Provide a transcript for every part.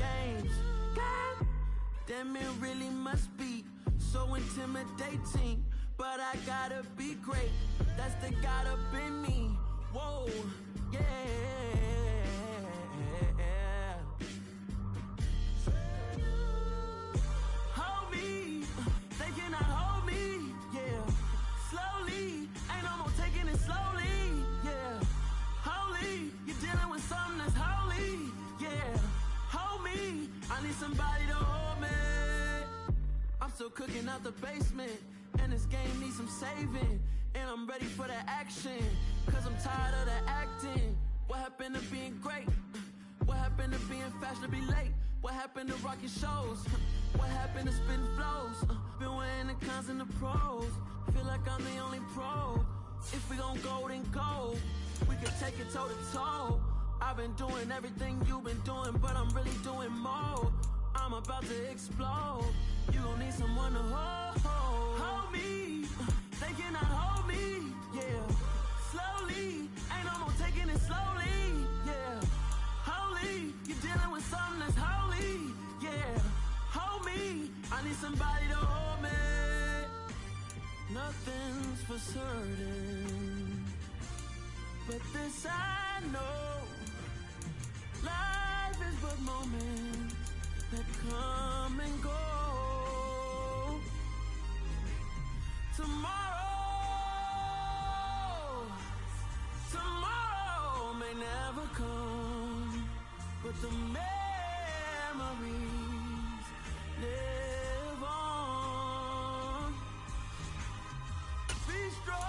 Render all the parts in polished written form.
games. God damn, it really must be so intimidating. But I gotta be great, that's the God up in me. Whoa, yeah. Hold me, they cannot hold me, yeah. Slowly, ain't no more taking it slowly, yeah. Holy, you're dealing with something that's holy, yeah. Hold me, I need somebody to hold me. I'm still cooking out the basement, and this game needs some saving. And I'm ready for the action, cause I'm tired of the acting. What happened to being great? What happened to being fashionably late? What happened to rocking shows? What happened to spitting flows? Been wearing the cons and the pros. Feel like I'm the only pro. If we gon' go, then go. We could take it toe to toe. I've been doing everything you've been doing, but I'm really doing more. I'm about to explode. You gon' need someone to hold me. They cannot hold me, yeah. Slowly, ain't no more taking it slowly, yeah. Holy, you're dealing with something that's holy, yeah. Hold me, I need somebody to hold me. Nothing's for certain, but this I know. Life is but moments that come and go. Tomorrow may never come, but the memories live on. Be strong,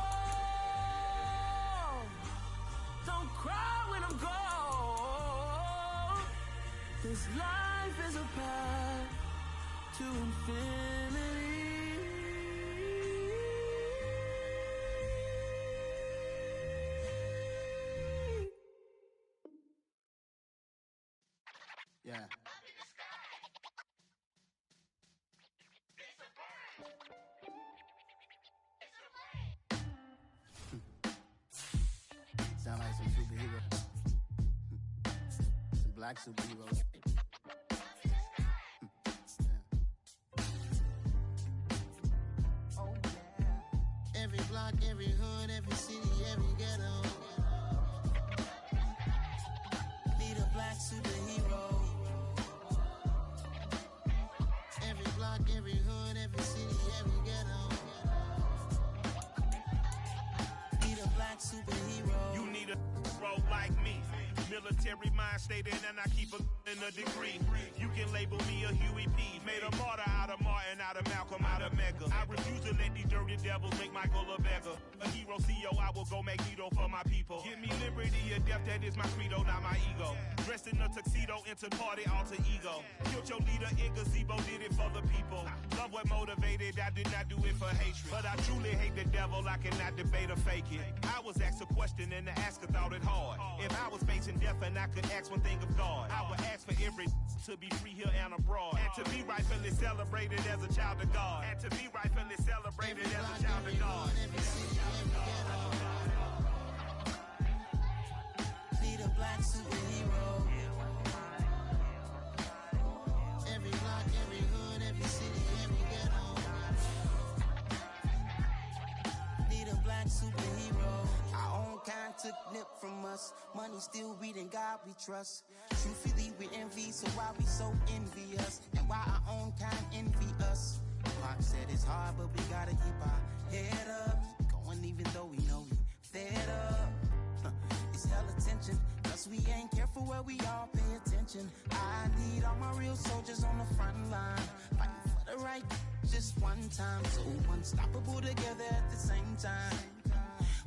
don't cry when I'm gone. This life is a path to infinity. Yeah. Sound like some superheroes. Some black superheroes. Oh yeah. Every block, every hood, every city, every ghetto. Need a black superhero. Every block, every hood, every city, every ghetto. Need a black superhero. You need a hero like me. Military mind stated, and I keep in a degree. You can label me a Huey P. Made a martyr out of Martin, out of Malcolm, out of Mega. I refuse to let these dirty devils make Michael a beggar. A hero CEO, I will go Magneto for my people. Give me liberty or death, that is my credo, not my ego. Dressed in a tuxedo, into party, alter ego. Killed your leader in gazebo, did it for the people. Love what motivated, I did not do it for hatred. But I truly hate the devil, I cannot debate or fake it. I was asked a question and the asker thought it hard. If I was facing death and I could ask one thing of God, I would ask for every to be free here and abroad. And to be rightfully celebrated as a child of God. And to be rightfully celebrated as a child of God. Need a black superhero. Every block, every hood, every city, every ghetto. Need a black superhero. Our own kind took nip from us. Money still reading God we trust. Truthfully we envy, so why we so envious? And why our own kind envy us? Mark said it's hard, but we gotta keep our head up. Going even though we know we fed up. It's hell attention, cause we ain't careful where we all pay attention. I need all my real soldiers on the front line, fighting for the right just one time. So unstoppable together at the same time,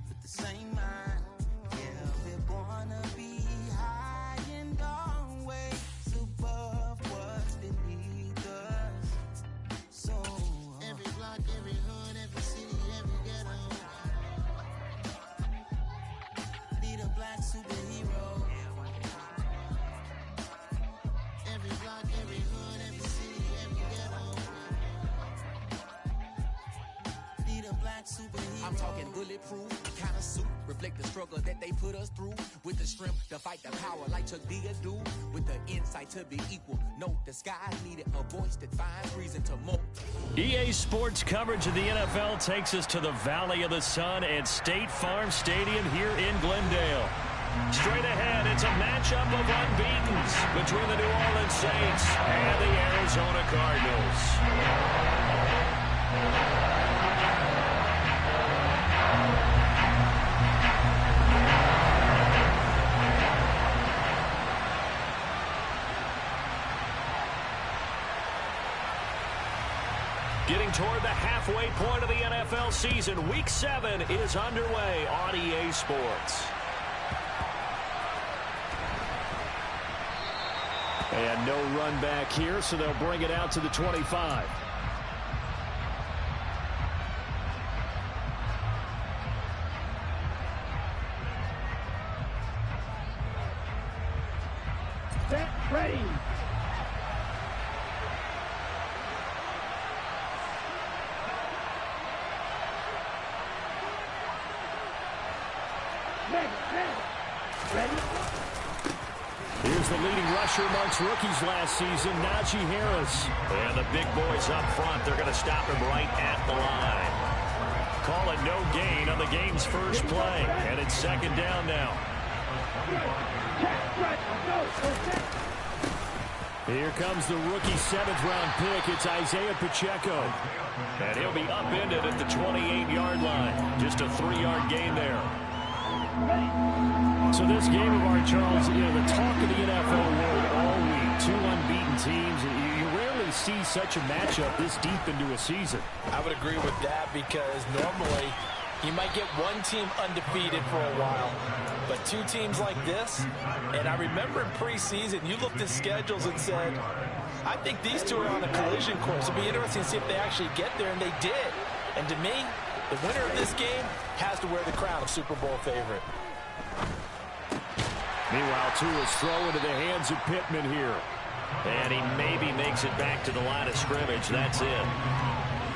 with the same mind. Yeah, we're gonna be high and always above what's beneath us. So every block, every hood, every city, every ghetto. Need a black superhero. Every block, every hood, every city, every ghetto. Need a black black superhero. I'm talking bulletproof kind of suit, reflect the struggle that they put us through. With the strength to fight the power like Chuck D do. With the insight to be equal. Note the skies needed a voice that finds reason to mope. EA Sports coverage of the NFL takes us to the Valley of the Sun at State Farm Stadium here in Glendale. Straight ahead, it's a matchup of unbeatens between the New Orleans Saints and the Arizona Cardinals. Getting toward the halfway point of the NFL season, Week 7 is underway on EA Sports. And no run back here, so they'll bring it out to the 25. Set, ready. Ready. Here's the leading rusher amongst rookies last season, Najee Harris. And the big boys up front, they're going to stop him right at the line. Call it no gain on the game's first play. And it's second down now. Here comes the rookie 7th-round pick. It's Isaiah Pacheco. And he'll be upended at the 28-yard line. Just a 3-yard gain there. So this game of ours, Charles, you know, the talk of the NFL world all week. Two unbeaten teams. You rarely see such a matchup this deep into a season. I would agree with that because normally you might get one team undefeated for a while, but two teams like this, and I remember in preseason you looked at schedules and said, I think these two are on a collision course. It'll be interesting to see if they actually get there, and they did. And to me, the winner of this game has to wear the crown of Super Bowl favorite. Meanwhile, Tua's throw into the hands of Pittman here. And he maybe makes it back to the line of scrimmage. That's it.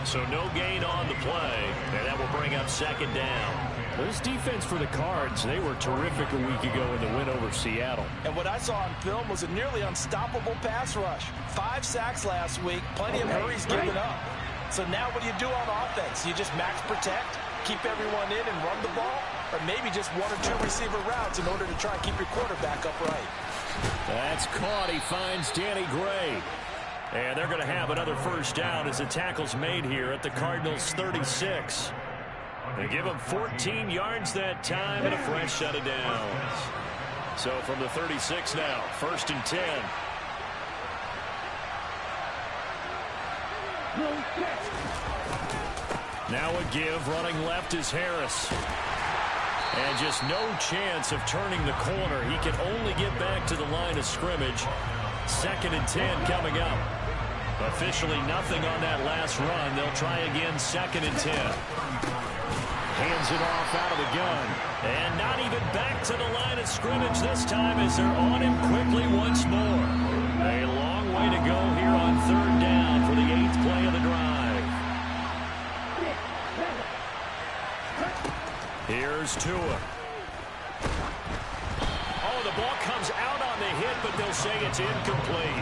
So no gain on the play, and that will bring up second down. This defense for the Cards, they were terrific a week ago in the win over Seattle. And what I saw on film was a nearly unstoppable pass rush. 5 sacks last week, plenty of hurries given up. So now what do you do on offense? You just max protect, keep everyone in and run the ball, or maybe just 1 or 2 receiver routes in order to try and keep your quarterback upright. That's caught. He finds Danny Gray. And they're going to have another first down as the tackle's made here at the Cardinals' 36. They give him 14 yards that time and a fresh set of downs. So from the 36 now, 1st and 10. Now a give, running left is Harris. And just no chance of turning the corner. He can only get back to the line of scrimmage. 2nd and 10 coming up. Officially nothing on that last run. They'll try again, 2nd and 10. Hands it off out of the gun. And not even back to the line of scrimmage this time as they're on him quickly once more. A long way to go here on 3rd down for the 8th play of the drive. Here's Tua. Oh, the ball comes out on the hit, but they'll say it's incomplete.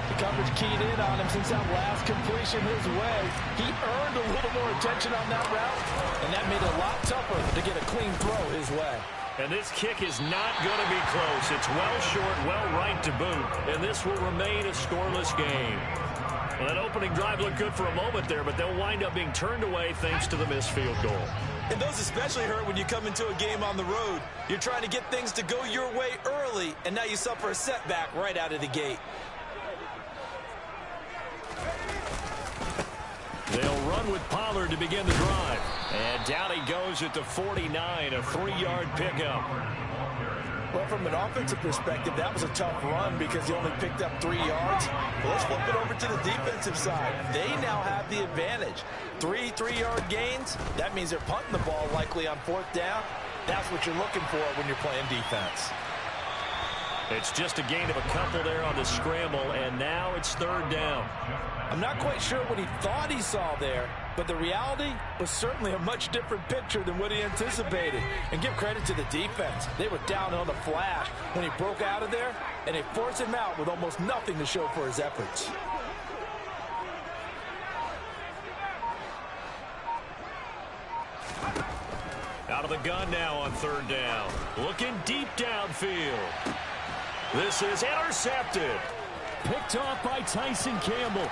The coverage keyed in on him since that last completion his way. He earned a little more attention on that route, and that made it a lot tougher to get a clean throw his way. And this kick is not going to be close. It's well short, well right to boot, and this will remain a scoreless game. Well, that opening drive looked good for a moment there, but they'll wind up being turned away thanks to the missed field goal. And those especially hurt when you come into a game on the road. You're trying to get things to go your way early, and now you suffer a setback right out of the gate. They'll run with Pollard to begin the drive. And down he goes at the 49, a 3-yard pickup. Well, from an offensive perspective, that was a tough run because he only picked up 3 yards. But let's flip it over to the defensive side. They now have the advantage. 3 3-yard gains, that means they're punting the ball likely on 4th down. That's what you're looking for when you're playing defense. It's just a gain of a couple there on the scramble, and now it's third down. I'm not quite sure what he thought he saw there, but the reality was certainly a much different picture than what he anticipated. And give credit to the defense. They were down on the flash when he broke out of there, and they forced him out with almost nothing to show for his efforts. Out of the gun now on third down. Looking deep downfield. This is intercepted. Picked off by Tyson Campbell.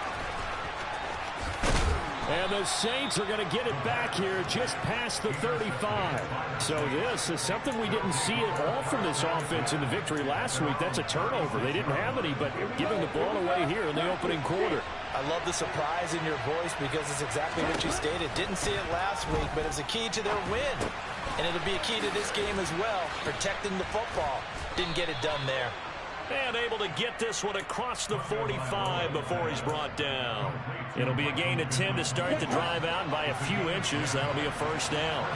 And the Saints are going to get it back here just past the 35. So this is something we didn't see at all from this offense in the victory last week. That's a turnover. They didn't have any, but giving the ball away here in the opening quarter. I love the surprise in your voice because it's exactly what you stated. Didn't see it last week, but it was a key to their win. And it'll be a key to this game as well, protecting the football. Didn't get it done there. And able to get this one across the 45 before he's brought down. It'll be a gain of 10 to start the drive out, and by a few inches, that'll be a first down.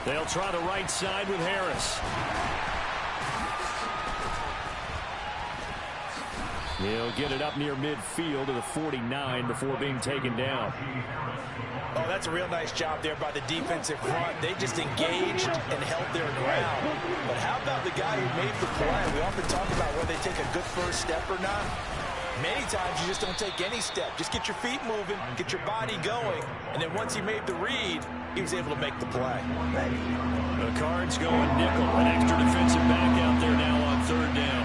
They'll try the right side with Harris. He'll get it up near midfield to the 49 before being taken down. Oh, that's a real nice job there by the defensive front. They just engaged and held their ground. But how about the guy who made the play? We often talk about whether they take a good first step or not. Many times you just don't take any step. Just get your feet moving, get your body going, and then once he made the read, he was able to make the play. The Cards going nickel. An extra defensive back out there now on third down.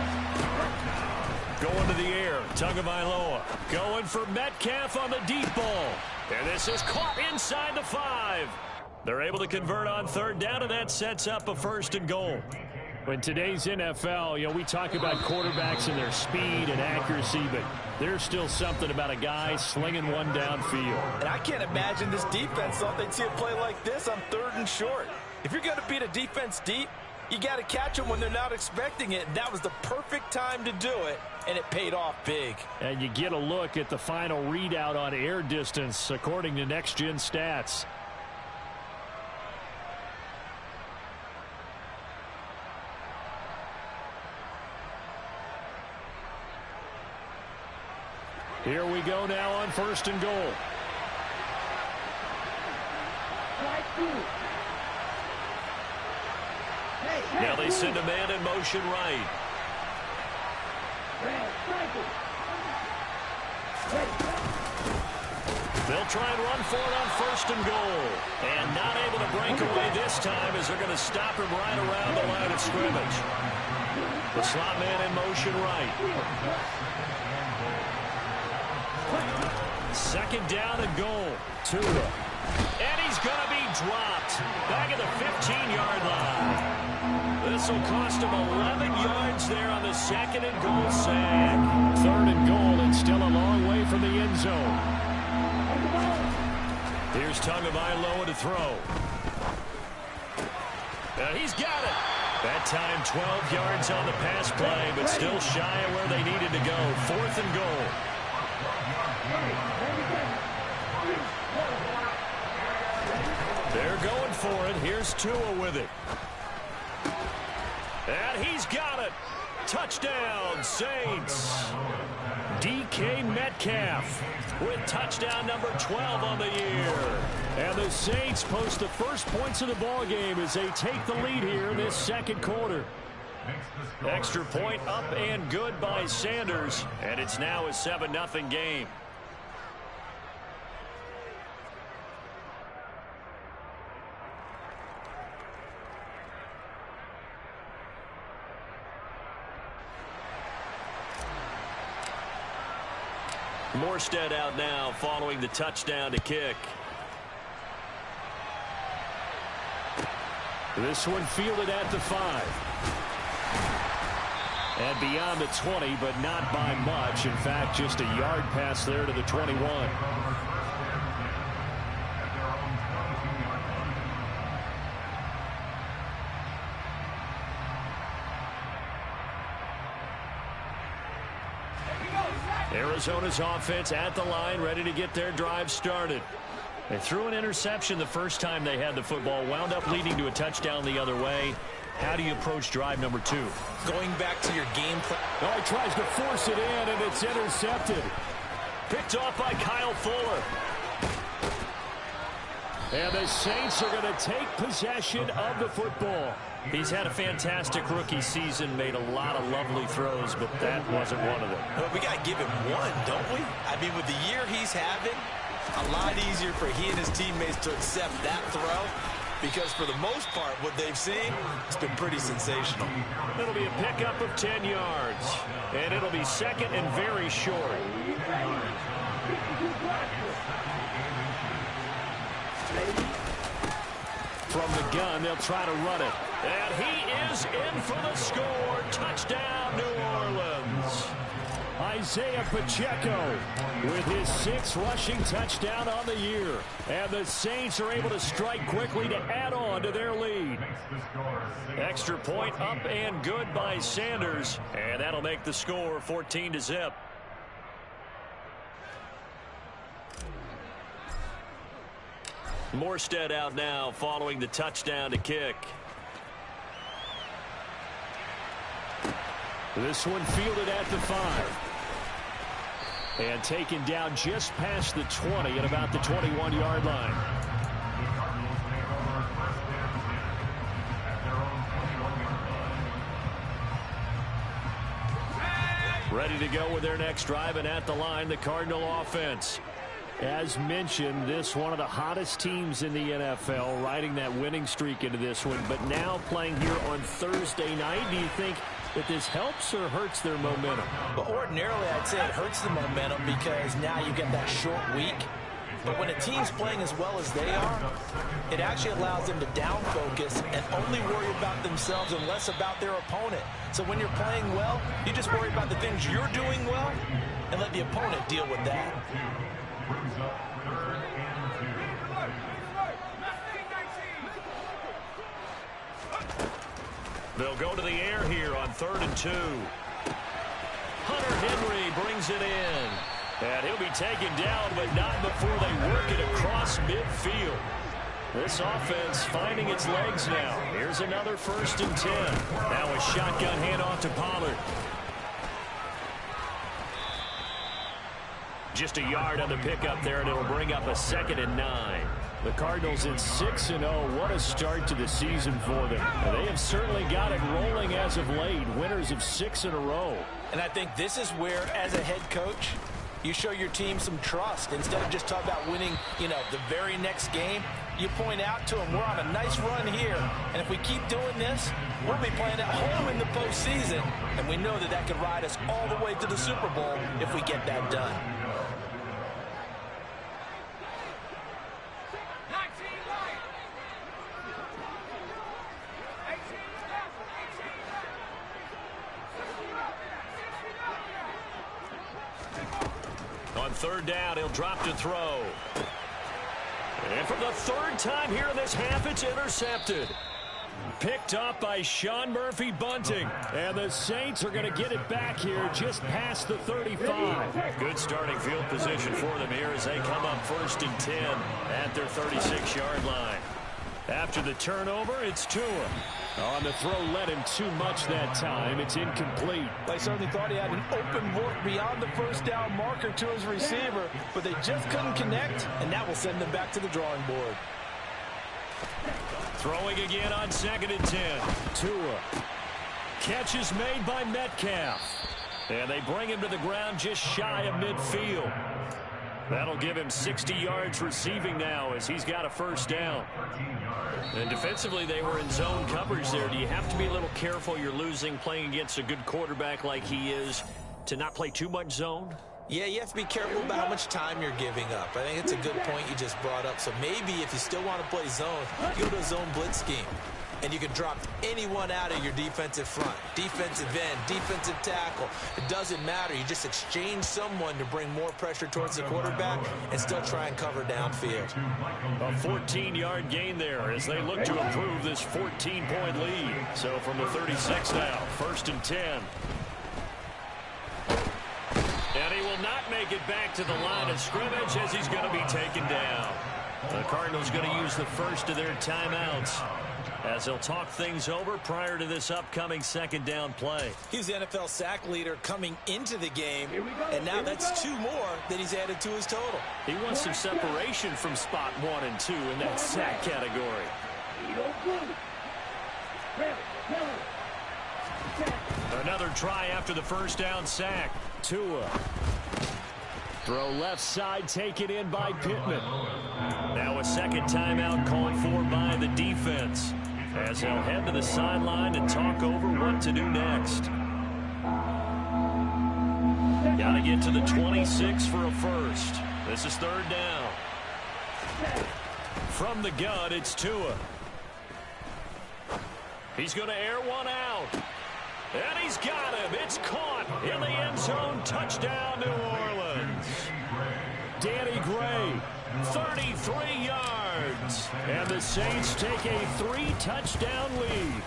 Going to the air, Tagovailoa going for Metcalf on the deep ball. And this is caught inside the 5. They're able to convert on third down, and that sets up a first and goal. In today's NFL, we talk about quarterbacks and their speed and accuracy, but there's still something about a guy slinging one downfield. And I can't imagine this defense thought they'd see a play like this on third and short. If you're going to beat a defense deep, you got to catch them when they're not expecting it. That was the perfect time to do it, and it paid off big. And you get a look at the final readout on air distance, according to Next Gen Stats. Here we go now on first and goal. Now they send a man in motion right. They'll try and run for it on first and goal. And not able to break away this time as they're going to stop him right around the line of scrimmage. The slot man in motion right. Second down and goal. Tua. And he's going to be dropped back at the 15-yard line. This will cost him 11 yards there on the second and goal sag. Third and goal, and still a long way from the end zone. Here's Tagovailoa to throw. He's got it. That time 12 yards on the pass play, but still shy of where they needed to go. Fourth and goal. They're going for it. Here's Tua with it. And he's got it. Touchdown, Saints. DK Metcalf with touchdown number 12 on the year. And the Saints post the first points of the ball game as they take the lead here in this second quarter. Extra point up and good by Sanders. And it's now a 7-0 game. Morstead out now following the touchdown to kick. This one fielded at the 5. And beyond the 20, but not by much. In fact, just a yard pass there to the 21. Arizona's offense at the line, ready to get their drive started. They threw an interception the first time they had the football, wound up leading to a touchdown the other way. How do you approach drive number 2? Going back to your game plan. Oh, he tries to force it in, and it's intercepted. Picked off by Kyle Fuller. And the Saints are going to take possession of the football. He's had a fantastic rookie season, made a lot of lovely throws, but that wasn't one of them. Well, we got to give him one, don't we? I mean, with the year he's having, a lot easier for he and his teammates to accept that throw, because for the most part, what they've seen, it's been pretty sensational. It'll be a pickup of 10 yards, and it'll be second and very short. From the gun, they'll try to run it. And he is in for the score. Touchdown, New Orleans. Isaiah Pacheco with his 6th rushing touchdown on the year. And the Saints are able to strike quickly to add on to their lead. Extra point up and good by Sanders. And that'll make the score 14-0. Morstead out now following the touchdown to kick. This one fielded at the 5. And taken down just past the 20 at about the 21-yard line. Ready to go with their next drive, and at the line, the Cardinal offense. As mentioned, this one of the hottest teams in the NFL, riding that winning streak into this one, but now playing here on Thursday night. Do you think that this helps or hurts their momentum? But ordinarily, I'd say it hurts the momentum because now you get that short week. But when a team's playing as well as they are, it actually allows them to down focus and only worry about themselves and less about their opponent. So when you're playing well, you just worry about the things you're doing well and let the opponent deal with that. They'll go to the air here on 3rd and 2. Hunter Henry brings it in. And he'll be taken down, but not before they work it across midfield. This offense finding its legs now. Here's another 1st and 10. Now a shotgun handoff to Pollard. Just a yard on the pickup there, and it'll bring up a 2nd and 9. The Cardinals in 6-0. What a start to the season for them. And they have certainly got it rolling as of late. Winners of 6 in a row. And I think this is where, as a head coach, you show your team some trust. Instead of just talking about winning, the very next game, you point out to them, we're on a nice run here. And if we keep doing this, we'll be playing at home in the postseason. And we know that that could ride us all the way to the Super Bowl if we get that done. On 3rd down, he'll drop to throw. And for the 3rd time here in this half, it's intercepted. Picked up by Sean Murphy-Bunting. And the Saints are going to get it back here just past the 35. Good starting field position for them here as they come up 1st and 10 at their 36-yard line. After the turnover, it's Tua. On the throw, led him too much that time. It's incomplete. They certainly thought he had an open look beyond the 1st down marker to his receiver, but they just couldn't connect, and that will send them back to the drawing board. Throwing again on 2nd and 10. Tua. Catch is made by Metcalf. And they bring him to the ground just shy of midfield. That'll give him 60 yards receiving now as he's got a 1st down. And defensively, they were in zone coverage there. Do you have to be a little careful? You're losing playing against a good quarterback like he is to not play too much zone? Yeah, you have to be careful about how much time you're giving up. I think it's a good point you just brought up. So maybe if you still want to play zone, go to a zone blitz scheme. And you can drop anyone out of your defensive front. Defensive end, defensive tackle. It doesn't matter. You just exchange someone to bring more pressure towards the quarterback and still try and cover downfield. A 14-yard gain there as they look to improve this 14-point lead. So from the 36 now, 1st and 10. And he will not make it back to the line of scrimmage as he's going to be taken down. The Cardinals going to use the first of their timeouts. as they'll talk things over prior to this upcoming second down play. He's the NFL sack leader coming into the game, and now that's 2 more that he's added to his total. He wants some separation from spot 1 and 2 in that sack category. Another try after the first down sack. Tua. Throw left side, taken in by Pittman. Now a second timeout called for by the defense, as they'll head to the sideline and talk over what to do next. Got to get to the 26 for a first. This is third down. From the gun, it's Tua. He's going to air one out. And he's got him. It's caught in the end zone. Touchdown, New Orleans. Danny Gray, 33 yards. And the Saints take a 3-touchdown lead.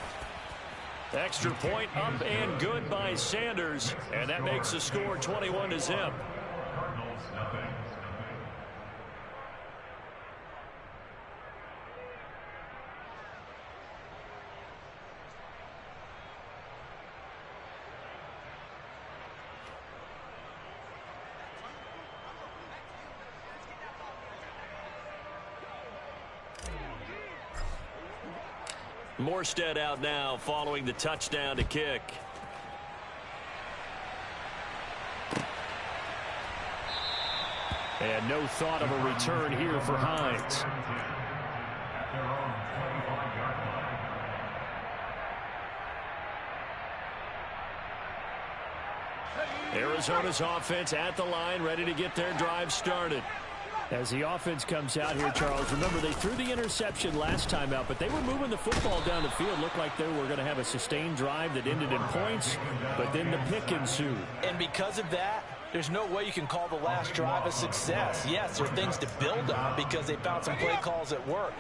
Extra point up and good by Sanders. And that makes the score 21-0. Morstead out now following the touchdown to kick. And no thought of a return here for Hines. Arizona's offense at the line, ready to get their drive started. As the offense comes out here, Charles, remember they threw the interception last time out, but they were moving the football down the field. Looked like they were going to have a sustained drive that ended in points, but then the pick ensued. And because of that, there's no way you can call the last drive a success. Yes, there are things to build on because they found some play calls that work.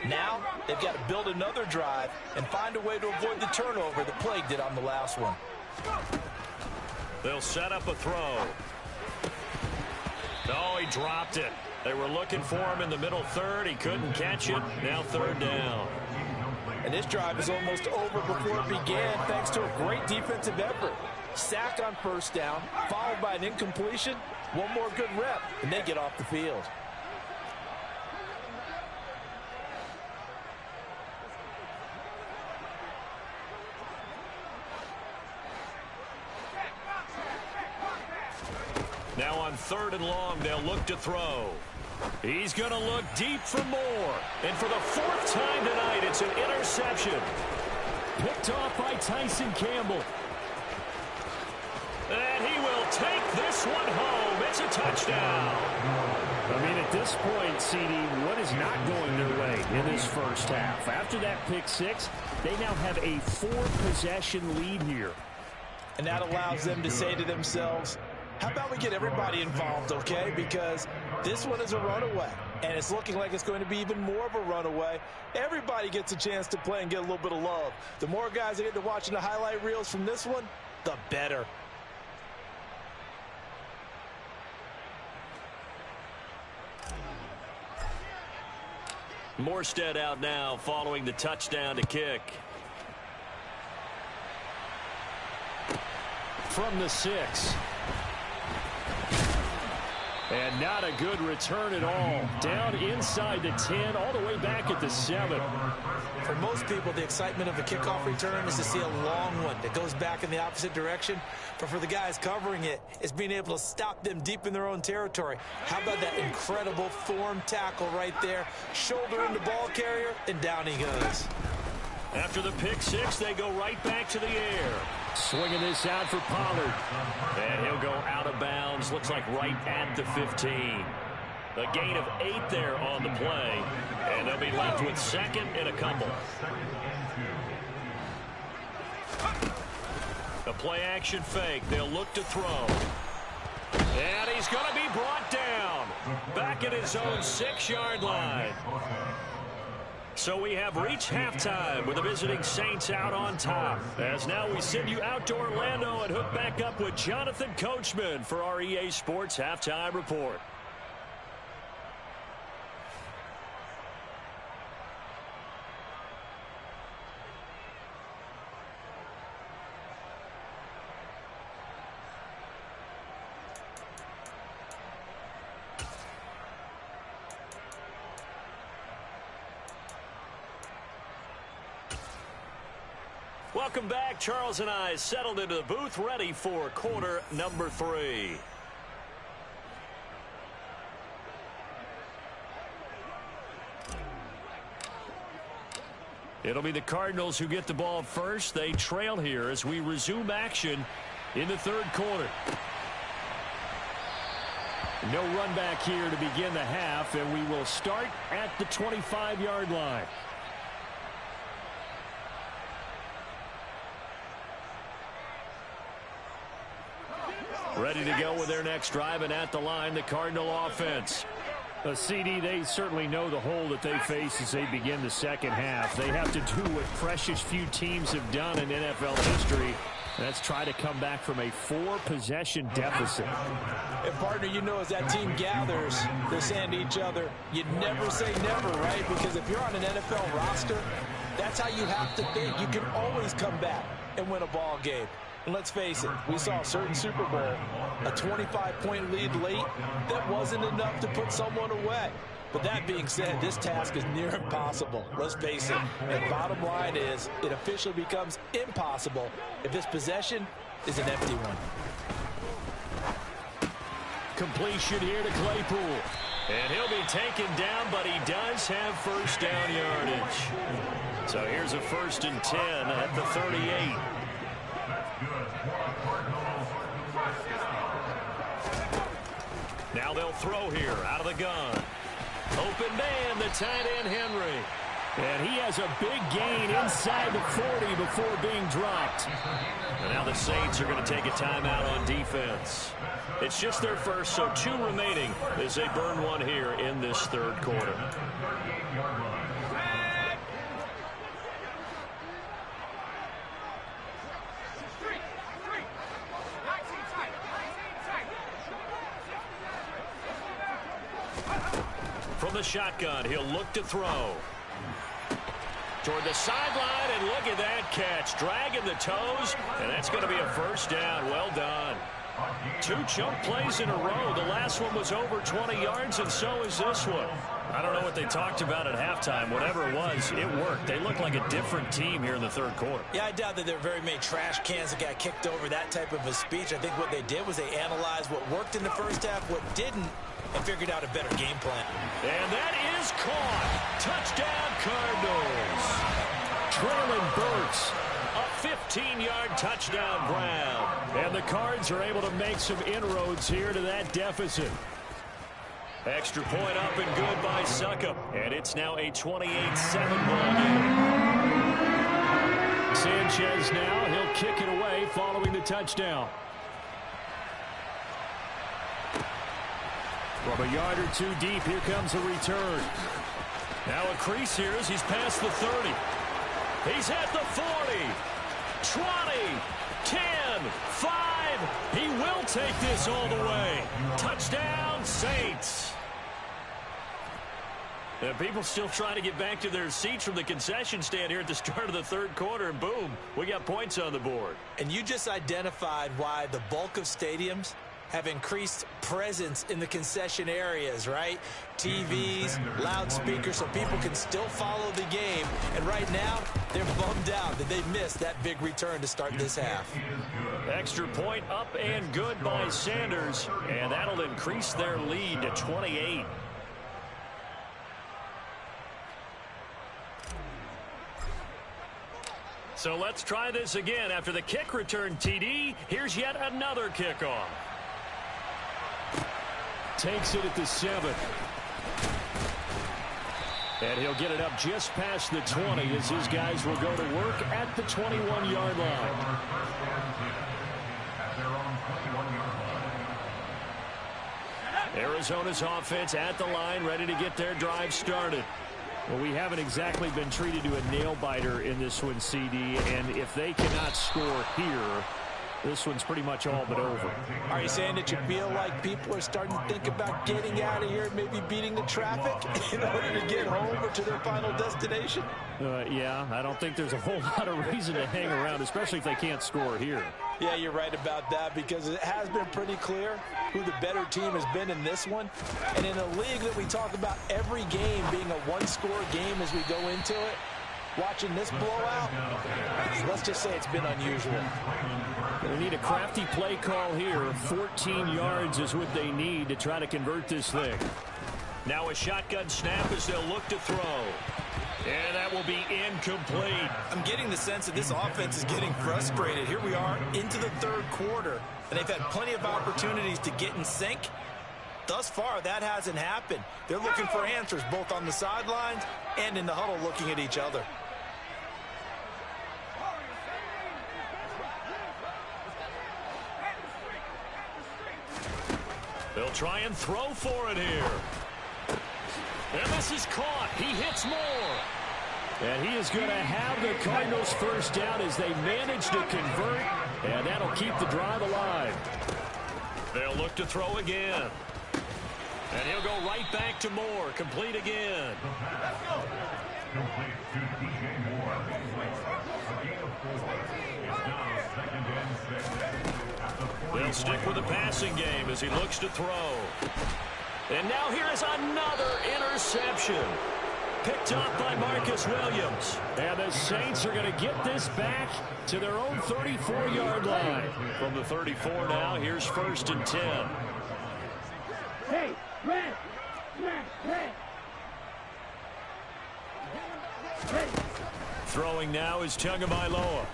Now they've got to build another drive and find a way to avoid the turnover that plagued it on the last one. They'll set up a throw. Oh, he dropped it. They were looking for him in the middle third. He couldn't catch it. Now third down. And this drive is almost over before it began thanks to a great defensive effort. Sack on first down, followed by an incompletion. One more good rep, and they get off the field. Now on third and long, they'll look to throw. He's going to look deep for more. And for the 4th time tonight, it's an interception. Picked off by Tyson Campbell. And he will take this one home. It's a touchdown. I mean, at this point, CD, what is not going their way in this first half? After that pick 6, they now have a 4-possession lead here. And that allows them to say to themselves, how about we get everybody involved, okay? Because this one is a runaway, and it's looking like it's going to be even more of a runaway. Everybody gets a chance to play and get a little bit of love. The more guys that get to watching the highlight reels from this one, the better. Morstead out now following the touchdown to kick. From the 6. And not a good return at all. Down inside the 10, all the way back at the 7. For most people, the excitement of a kickoff return is to see a long one that goes back in the opposite direction. But for the guys covering it, it's being able to stop them deep in their own territory. How about that incredible form tackle right there? Shoulder in the ball carrier, and down he goes. After the pick 6, they go right back to the air. Swinging this out for Pollard. And he'll go out of bounds. Looks like right at the 15. A gain of 8 there on the play. And they'll be left with second and a couple. A play-action fake. They'll look to throw. And he's going to be brought down. Back at his own 6-yard line. So we have reached halftime with the visiting Saints out on top. As now we send you out to Orlando and hook back up with Jonathan Coachman for our EA Sports Halftime Report. Welcome back. Charles and I settled into the booth, ready for quarter number 3. It'll be the Cardinals who get the ball first. They trail here as we resume action in the third quarter. No run back here to begin the half, and we will start at the 25-yard line. Ready to go with their next drive, and at the line, the Cardinal offense. CD, they certainly know the hole that they face as they begin the second half. They have to do what precious few teams have done in NFL history. That's try to come back from a 4-possession deficit. And, partner, you know, as that team gathers, they're saying to each other, you never say never, right? Because if you're on an NFL roster, that's how you have to think. You can always come back and win a ball game. And let's face it, we saw a certain Super Bowl, a 25-point lead late. That wasn't enough to put someone away. But that being said, this task is near impossible. Let's face it. And bottom line is, it officially becomes impossible if this possession is an empty one. Completion here to Claypool. And he'll be taken down, but he does have first down yardage. So here's a 1st and 10 at the 38. Now they'll throw here out of the gun. Open man, the tight end Henry. And he has a big gain inside the 40 before being dropped. And now the Saints are going to take a timeout on defense. It's just their first, so 2 remaining as they burn one here in this third quarter. From the shotgun, he'll look to throw. Toward the sideline, and look at that catch. Dragging the toes, and that's going to be a first down. Well done. 2 chunk plays in a row. The last one was over 20 yards, and so is this one. I don't know what they talked about at halftime. Whatever it was, it worked. They look like a different team here in the third quarter. Yeah, I doubt that there were very many trash cans that got kicked over, that type of a speech. I think what they did was they analyzed what worked in the first half, what didn't, and figured out a better game plan. And that is caught. Touchdown, Cardinals. Traylon Burks, a 15-yard touchdown grab. And the Cards are able to make some inroads here to that deficit. Extra point up and good by Succop. And it's now a 28-7 ball game. Sanchez now, he'll kick it away following the touchdown. From a yard or 2 deep, here comes a return. Now a crease here as he's past the 30. He's at the 40, 20, 10, 5. He will take this all the way. Touchdown, Saints. And people still trying to get back to their seats from the concession stand here at the start of the third quarter, and boom, we got points on the board. And you just identified why the bulk of stadiums have increased presence in the concession areas, right? TVs, loudspeakers, so people can still follow the game. And right now, they're bummed out that they missed that big return to start this half. Extra point up and good by Sanders, and that'll increase their lead to 28. So let's try this again. After the kick return TD, here's yet another kickoff. Takes it at the 7. And he'll get it up just past the 20 as his guys will go to work at the 21-yard line. Arizona's offense at the line, ready to get their drive started. Well, we haven't exactly been treated to a nail-biter in this one, CD, and if they cannot score here, this one's pretty much all but over. Are you saying that you feel like people are starting to think about getting out of here, maybe beating the traffic in order to get home or to their final destination? Yeah, I don't think there's a whole lot of reason to hang around, especially if they can't score here. Yeah, you're right about that, because it has been pretty clear who the better team has been in this one. And in a league that we talk about every game being a one-score game as we go into it, watching this blowout, let's just say it's been unusual. They need a crafty play call here. 14 yards is what they need to try to convert this thing. Now a shotgun snap as they'll look to throw. And that will be incomplete. I'm getting the sense that this offense is getting frustrated. Here we are into the third quarter, and they've had plenty of opportunities to get in sync. Thus far, that hasn't happened. They're looking for answers both on the sidelines and in the huddle looking at each other. They'll try and throw for it here. And this is caught. He hits more. And he is going to have the Cardinals first down as they manage to convert. And that'll keep the drive alive. They'll look to throw again. And he'll go right back to Moore. Complete again. They'll stick with the passing game as he looks to throw. And now here is another interception. Picked off by Marcus Williams. And the Saints are going to get this back to their own 34-yard line. From the 34 now, here's 1st and 10. Hey, red, red. Throwing now is Tagovailoa.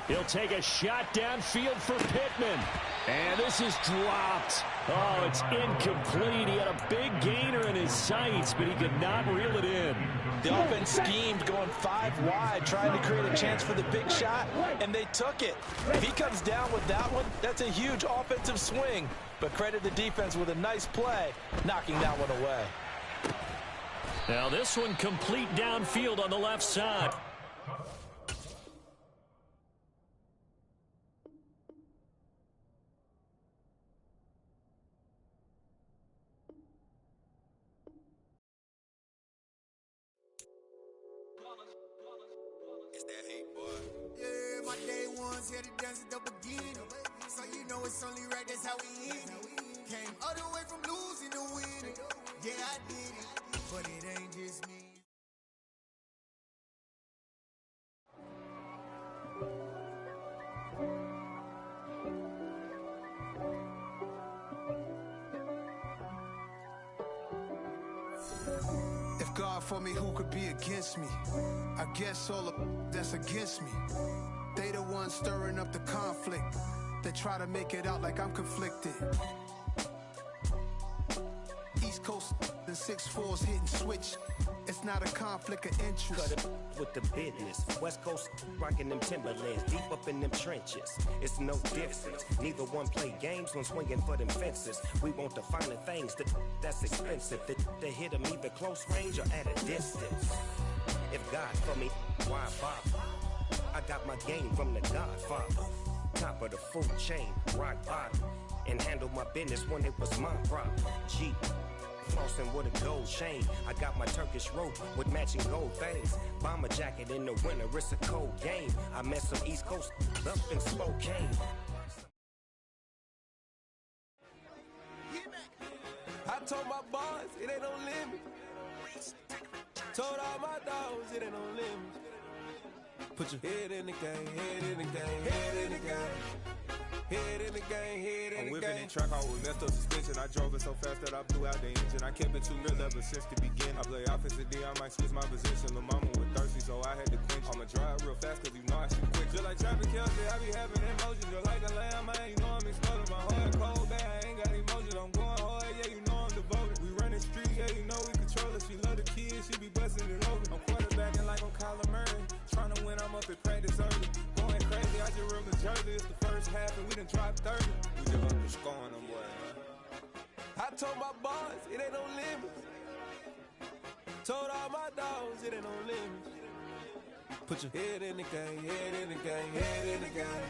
He'll take a shot downfield for Pittman. And this is dropped. Oh, it's incomplete. He had a big gainer in his sights, but he could not reel it in. The offense schemed going 5 wide, trying to create a chance for the big shot, and they took it. If he comes down with that one, that's a huge offensive swing. But credit the defense with a nice play, knocking that one away. Now this one complete downfield on the left side. Yeah, my day ones here to dance at the beginning. So you know it's only right, that's how we end it. Came all the way from losing to winning. Yeah, I did it, but it ain't just me. If God for me, who could be against me? I guess all of that's against me. They the ones stirring up the conflict. They try to make it out like I'm conflicted. East Coast and 6'4's hitting switch. It's not a conflict of interest. Cut it with the business. West Coast rocking them Timberlands, deep up in them trenches. It's no difference. Neither one play games when swinging for them fences. We want the finer things that's expensive. To hit them either close range or at a distance. If God for me, why bother? I got my game from the Godfather. Top of the food chain, rock bottom. And handle my business when it was my problem. G. Flossing with a gold chain. I got my Turkish rope with matching gold things. Bomber jacket in the winter, it's a cold game. I met some East Coast up in Spokane. I told my boys it ain't no limit. Told all my dogs it ain't no limit. Put your head in the game, head in the game, head in the game. Head in the game, head in the game. I'm whipping in track, I was messed up suspension. I drove it so fast that I blew out the engine. I kept it too real ever since the beginning. I play offensive D, I might switch my position. The mama was thirsty, so I had to quench. I'ma drive real fast, cause you know I shoot quick. Just like Travis Kelce, I be having emotions. Just like the lamb, man, you know I'm exploding. My heart cold, bad, I ain't got emotions. I'm going hard, yeah, you know I'm devoted. We running streets, yeah, you know we control it. She love the kids, she be busting it over. I'm quarterbacking like I'm Kyler Murray. Trying to win, I'm up at practice early. Going crazy, I just ripped the jersey. It's the first half, and we done dropped 30. We just up to scoring them, boy, man. I told my boys, it ain't no limits. Told all my dogs, it ain't no limits. Put your head in the game, head in the game, head in the game.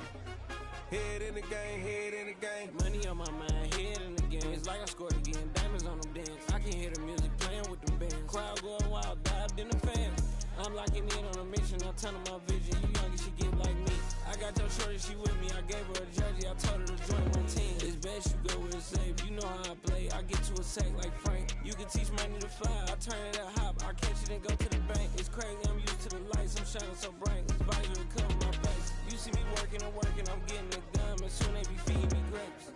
Head in the game, head in the game. Money on my mind, head in the game. It's like I scored again, diamonds on them dance. I can hear the music playing with them bands. Crowd going wild, dived in the fans. I'm locking in on a mission, I'm telling my vision. You young, you should get like me. I got your shorty, she with me. I gave her a jersey, I told her to join my team. It's best you go where it's safe. You know how I play. I get to a sack like Frank. You can teach money to fly, I turn it up hop, I catch it and go to the bank. It's crazy, I'm used to the lights, I'm shining so bright. This visor will cover my face. You see me working and working, I'm getting it done, and soon they be feeding me grapes.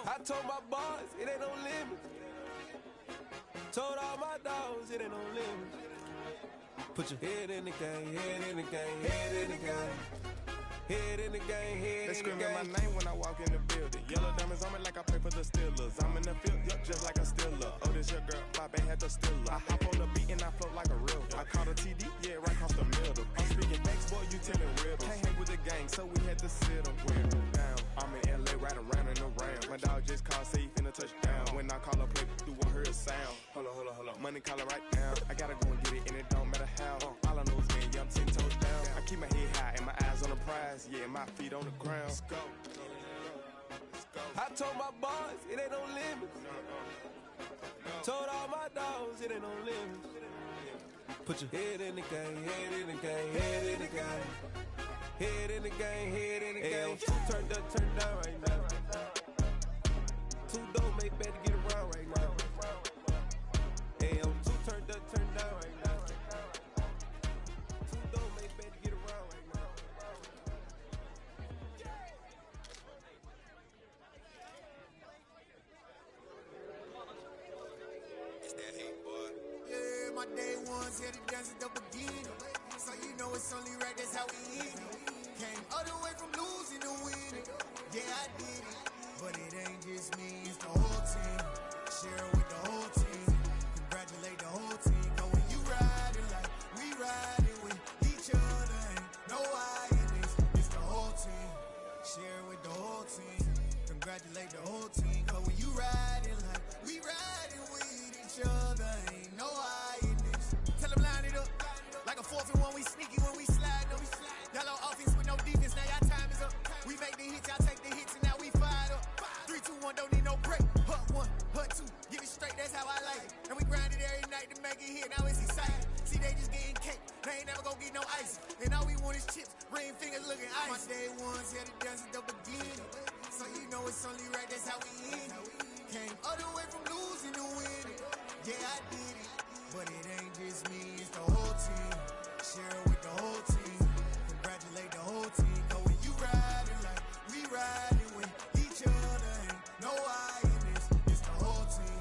I told my boys, it ain't no limit. Told all my dogs, it ain't no limit. Put your head in the game, head in the game, head in the game. Head in the game, head in the game. They screaming my name when I walk in the building. Yellow diamonds on me like I play for the Steelers. I'm in the field, yup, just like a Steeler. Oh, this your girl, my band had the Steeler. I hop on the beat and I float like a river. I caught a TD, yeah, right across the middle. I'm speaking next, boy, you telling riddles. Can't hang with the gang, so we had to sit them down. I'm in LA, right around and around. My dog just called, say he finna touchdown. When I call a play, do I hear a sound? Hold on. Money calling right now. I gotta go and get it, and it don't matter how. All I know is me, yeah, I'm 10 toes down. I keep my head high and my eyes on the prize. Yeah, my feet on the ground. Let's go. I told my boys, it ain't no limits. Told all my dogs, it ain't no limits. Put your head in the game, head in the game, head in the game. Head in the game, head in the game. Two turned up, turned down right now. Two dope, make better get around right now. Hey, I'm two turned up, turned down right now. Two dope, make better get around right now. It's that hate, boy. Yeah, my day ones here to dance at the beginning. So you know it's only right, that's how we end it. Came all the way from losing to winning. Yeah, I did it. But it ain't just me, it's the whole team. Share it with the whole team. Congratulate the whole team. Cause when you riding like we riding with each other, ain't no I in this. It's the whole team. Share it with the whole team. Congratulate the whole team. Cause when you riding like we riding with each other, ain't no I in this. Tell them line it up. Like a 4th and 1, we sneaky when we slide them. Y'all on offense with no defense, now y'all time is up. We make the hits, y'all take the hits, and now we fired up. 3, 2, 1, don't need no break. Hut 1, hut 2, give it straight, that's how I like it. And we grind it every night to make it hit, now it's exciting. See, they just getting cake, they ain't never gonna get no ice. And all we want is chips, ring fingers looking ice. My day ones here to dance at the beginning. So you know it's only right, that's how we end it. Came all the way from losing to winning. Yeah, I did it. But it ain't just me, it's the whole team. Share it with the whole team. Congratulate the whole team. Cause when you riding like we riding with each other, ain't no I in this. It's the whole team.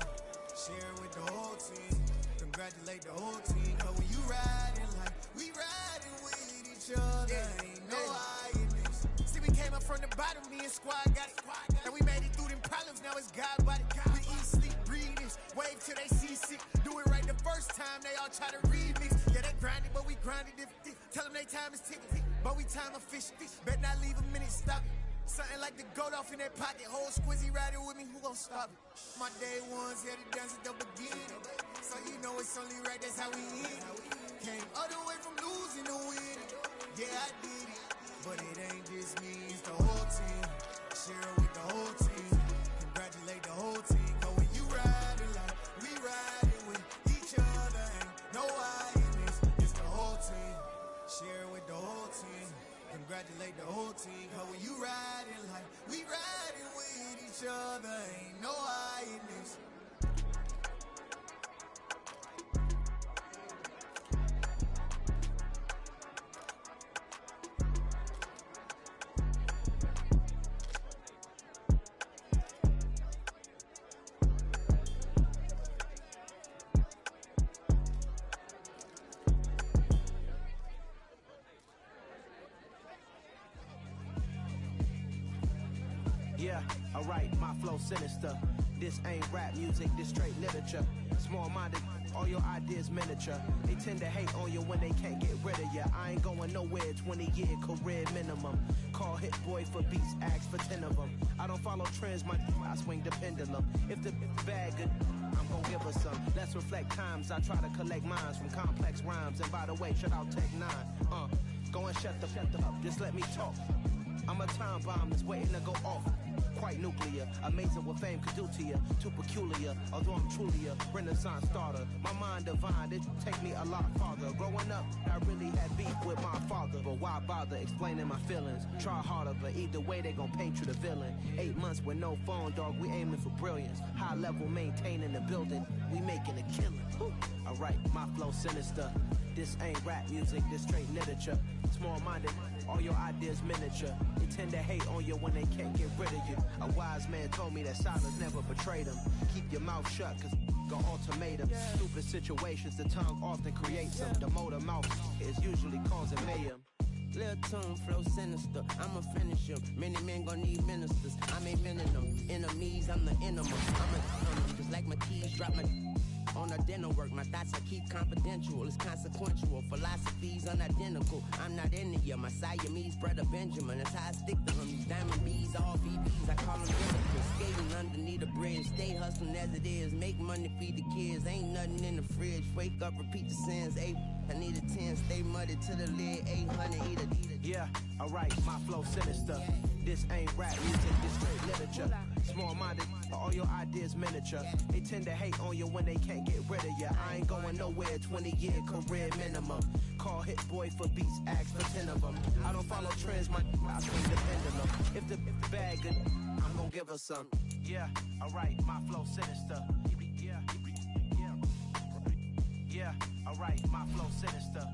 Share it with the whole team. Congratulate the whole team. Cause when you riding like we riding with each other, ain't no I in this. See, we came up from the bottom, me and squad got it. And we made it through them problems, now it's God body. We eat, sleep, breathe this. Wave till they see sick. Do it right the first time, they all try to remix. Yeah, they grinded, but we grinded different. Tell them they time is ticking, but we time a fish. Bet not leave a minute, stop it. Something like the goat off in that pocket. Whole squizzy riding with me, who gon' stop it? My day ones here to dance at the beginning. So you know it's only right, that's how we end it. Came all the way from losing to winning. Yeah, I did it. But it ain't just me, it's the whole team. Share it with the whole team. Congratulate the whole team. Cause when you riding like we riding with each other, ain't no I in this. It's the whole team. Share it with the whole team. Congratulate the whole team. Cause when you riding like we riding with each other, ain't no I in this. Yeah, alright, my flow sinister. This ain't rap music, this straight literature. Small-minded, all your ideas miniature. They tend to hate on you when they can't get rid of you. I ain't going nowhere, 20-year career minimum. Call Hit Boy for beats, ask for 10 of them. I don't follow trends, I swing the pendulum. If the bag good, I'm gon' give her some. Let's reflect times, I try to collect minds from complex rhymes. And by the way, shout out Tech 9. Go and shut the up, just let me talk. I'm a time bomb that's waiting to go off. Quite nuclear, amazing what fame could do to you. Too peculiar, although I'm truly a Renaissance starter. My mind divine, it take me a lot farther. Growing up, I really had beef with my father, but why bother explaining my feelings? Try harder, but either way they gon' paint you the villain. 8 months with no phone, dog, we aiming for brilliance. High level maintaining the building, we making a killing. Alright, my flow sinister. This ain't rap music, this straight literature. Small-minded, all your ideas miniature. They tend to hate on you when they can't get rid of you. A wise man told me that silence never betrayed him. Keep your mouth shut, cause go ultimatum. Stupid situations, the tongue often creates them. The motor mouth is usually causing mayhem. Lil' tune, flow sinister, I'ma finish him. Many men gon' need ministers, I'm a men in them. Enemies, I'm the enema. I'm a just like my keys, drop my on a dinner work. My thoughts I keep confidential, it's consequential. Philosophies unidentical, I'm not into you. My Siamese brother Benjamin, that's how I stick to him. These diamond bees, all VBs, I call them villagers. Skating underneath the bridge, stay hustling as it is. Make money, feed the kids, ain't nothing in the fridge. Wake up, repeat the sins, I need a 10, stay muddy to the lid, 800, eat a. Yeah, alright, my flow sinister. This ain't rap music, this straight literature. Small-minded, all your ideas miniature. They tend to hate on you when they can't get rid of you. I ain't going nowhere, 20-year career minimum. Call Hit Boy for beats, ask for 10 of them. I don't follow trends, I swing the pendulum. If the bag good, I'm gonna give her some. Yeah, alright, my flow sinister. Yeah, alright, my flow sinister.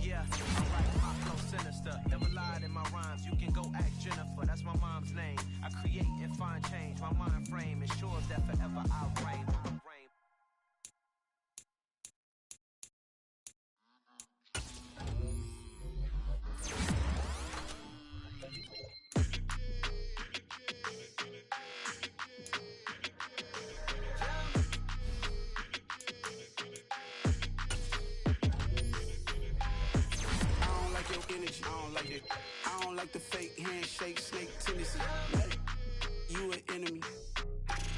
Yeah, alright, my flow sinister. Never lied in my rhymes, you can go ask Jennifer, that's my mom's name. I create and find change, my mind frame ensures that forever I reign. Energy, I don't like it. I don't like the fake handshake, snake tendency. You an enemy.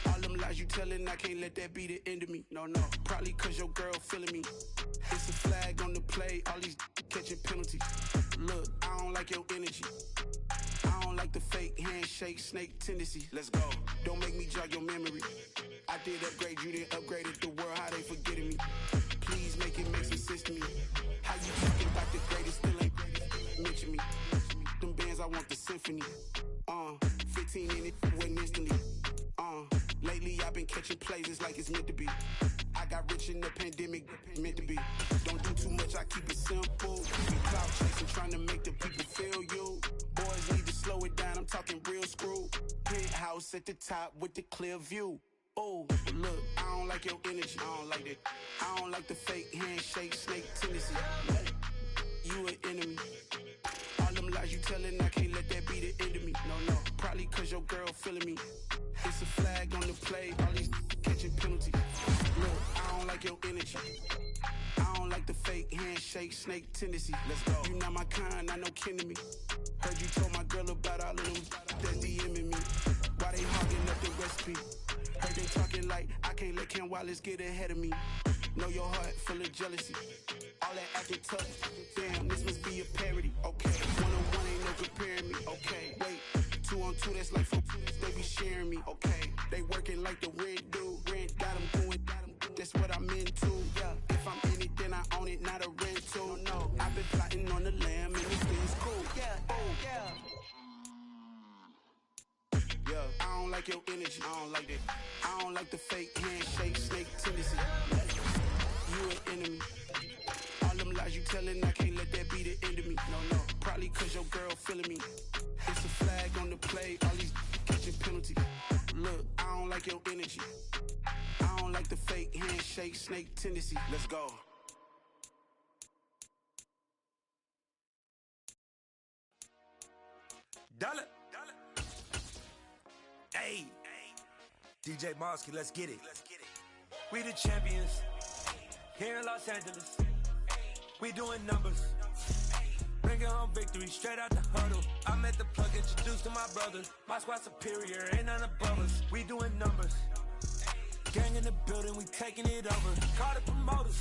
All them lies you telling, I can't let that be the end of me. No, probably cause your girl feeling me. It's a flag on the play, all these catching penalties. Look, I don't like your energy. I don't like the fake handshake, snake tendency. Let's go. Don't make me jog your memory. I did upgrade, you didn't upgrade it. The world, how they forgetting me. Please make it make some sense to me. How you talking about the greatest, still ain't mention me. Them bands, I want the symphony. 15 in it, went instantly. Lately I've been catching plays, it's like it's meant to be. I got rich in the pandemic, meant to be. Don't do too much, I keep it simple. You cloud chasing, trying to make the people feel you. Boys need to slow it down, I'm talking real screw. Penthouse at the top with the clear view. Oh, look, I don't like your energy, I don't like it. I don't like the fake handshake, snake tendency. You an enemy. All them lies you telling, I can't let that be the end of me. No, probably cause your girl feeling me. It's a flag on the play, all these catching penalties. Look, I don't like your energy. I don't like the fake handshake, snake tendency. Let's go. You not my kind, I know kin to me. Heard you told my girl about all of them that DMing me. Why they hogging up the recipe? Heard they talking like I can't let Ken Wallace get ahead of me. Know your heart full of jealousy. All that acting tough. Damn, this must be a parody. Okay, 1-on-1 ain't no comparing me. Okay, wait, 2-on-2 that's like 4. They be sharing me. Okay, they working like the rent do. Rent got them going. That's what I'm into. Yeah, if I'm in it, then I own it, not a rental. No, I've been plotting on the lamb and it's been cool. Yeah, yeah. I don't like your energy. I don't like that. I don't like the fake handshake, snake tendency. You an enemy. All them lies you telling, I can't let that be the end of me. No, probably cause your girl feeling me. It's a flag on the play, all these catching penalties. Look, I don't like your energy. I don't like the fake handshake, snake tendency. Let's go. Dollar. Hey, DJ Mosky, let's get it. We the champions here in Los Angeles. We doing numbers. Bringing home victory straight out the huddle. I met the plug, introduced to my brothers. My squad superior, ain't none above us. We doing numbers. Gang in the building, we taking it over. Call the promoters.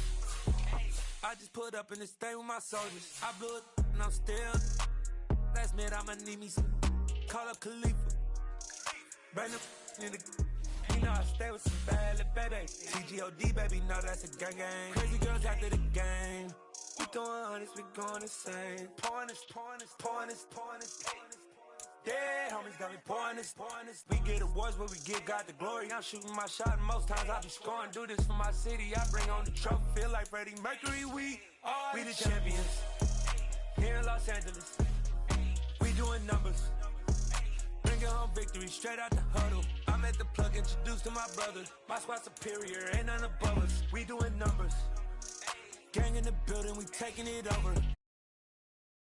I just put up in this thing with my soldiers. I blew it. and I'm still. Last minute, I'ma need me some. Call up Khalifa. Brand new in the. You know I stay with some bad little baby. TGOD, baby, know that's a gang gang. Crazy girls after the game. We throwing hundreds, we going insane. Pouring this. Dead homies got me pouring this. We get awards where we give God the glory. I'm shooting my shot and most times I be scoring. Do this for my city, I bring on the trophy. Feel like Freddie Mercury, we the champions. Here in Los Angeles, we doing numbers. Bringing home victory straight out the huddle. I'm at the plug, introduced to my brother. My squad superior, ain't none above us. We doing numbers. Gang in the building, we taking it over.